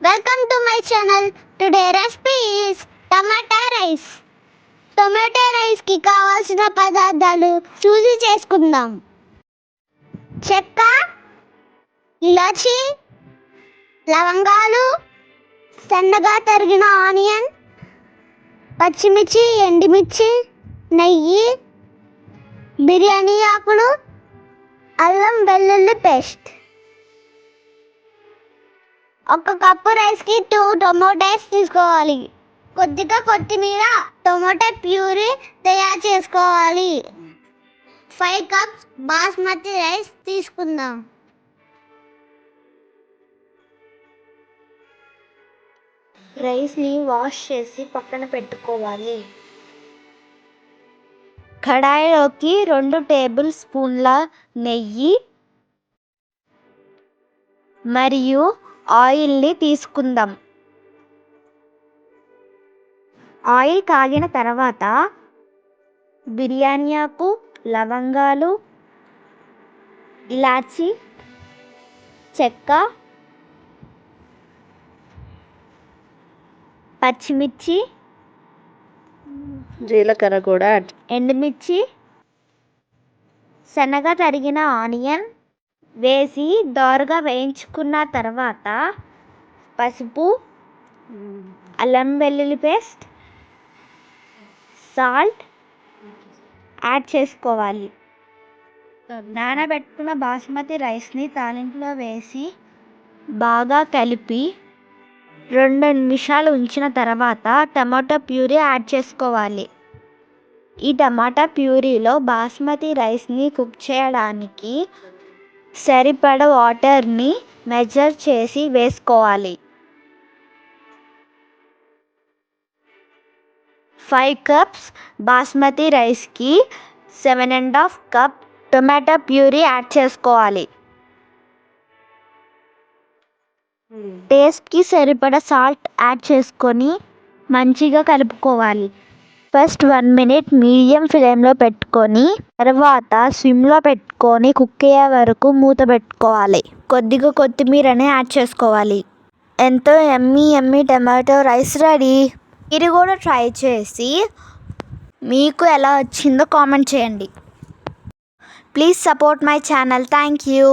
Welcome to my channel. Today recipe is tomato rice. Tomato rice కి కావాల్సిన పదార్థాలు చూసి చేసుకుందాం. చెక్క, ఇలాచి, లవంగాలు, సన్నగా తరిగిన ఆనియన్, పచ్చిమిర్చి, ఎండుమిర్చి, నెయ్యి, బిర్యానీ ఆకులు, అల్లం వెల్లుల్లి పేస్ట్. ఒక కప్పు రైస్కి 2 టొమాటోస్ తీసుకోవాలి. కొద్దిగా కొత్తిమీర, టొమాటో ప్యూరీ తయారు చేసుకోవాలి. 5 కప్స్ బాస్మతి రైస్ తీసుకుందాం. రైస్ని వాష్ చేసి పక్కన పెట్టుకోవాలి. కడాయిలోకి 2 టేబుల్ స్పూన్ల నెయ్యి మరియు ఆయిల్ని తీసుకుందాం. ఆయిల్ కాగిన తర్వాత బిర్యానీ ఆకు, లవంగాలు, ఇలాచి, చెక్క, పచ్చిమిర్చి, జీలకర్ర కూడా, ఎండుమిర్చి, సన్నగా తరిగిన ఆనియన్ వేసి దోరగా వేయించుకున్న తర్వాత పసుపు, అల్లం వెల్లుల్లి పేస్ట్, సాల్ట్ యాడ్ చేసుకోవాలి. నానబెట్టుకున్న బాస్మతి రైస్ని తాలింపులో వేసి బాగా కలిపి 2 నిమిషాలు ఉంచిన తర్వాత టమాటో ప్యూరీ యాడ్ చేసుకోవాలి. ఈ టమాటా ప్యూరీలో బాస్మతి రైస్ని కుక్ చేయడానికి సరిపడ వాటర్ని మెజర్ చేసి వేసుకోవాలి. 5 కప్స్ బాస్మతి రైస్కి 7.5 కప్ టొమాటో ప్యూరీ యాడ్ చేసుకోవాలి. టేస్ట్కి సరిపడ సాల్ట్ యాడ్ చేసుకొని మంచిగా కలుపుకోవాలి. ఫస్ట్ 1 మినిట్ మీడియం ఫ్లేమ్లో పెట్టుకొని తర్వాత సిమ్లో పెట్టుకొని కుక్ అయ్యే వరకు మూత పెట్టుకోవాలి. కొద్దిగా కొత్తిమీరని యాడ్ చేసుకోవాలి. ఎంతో యమ్మీ టమాటో రైస్ రెడీ. మీరు కూడా ట్రై చేసి మీకు ఎలా వచ్చిందో కామెంట్ చేయండి. Please support my channel. Thank you.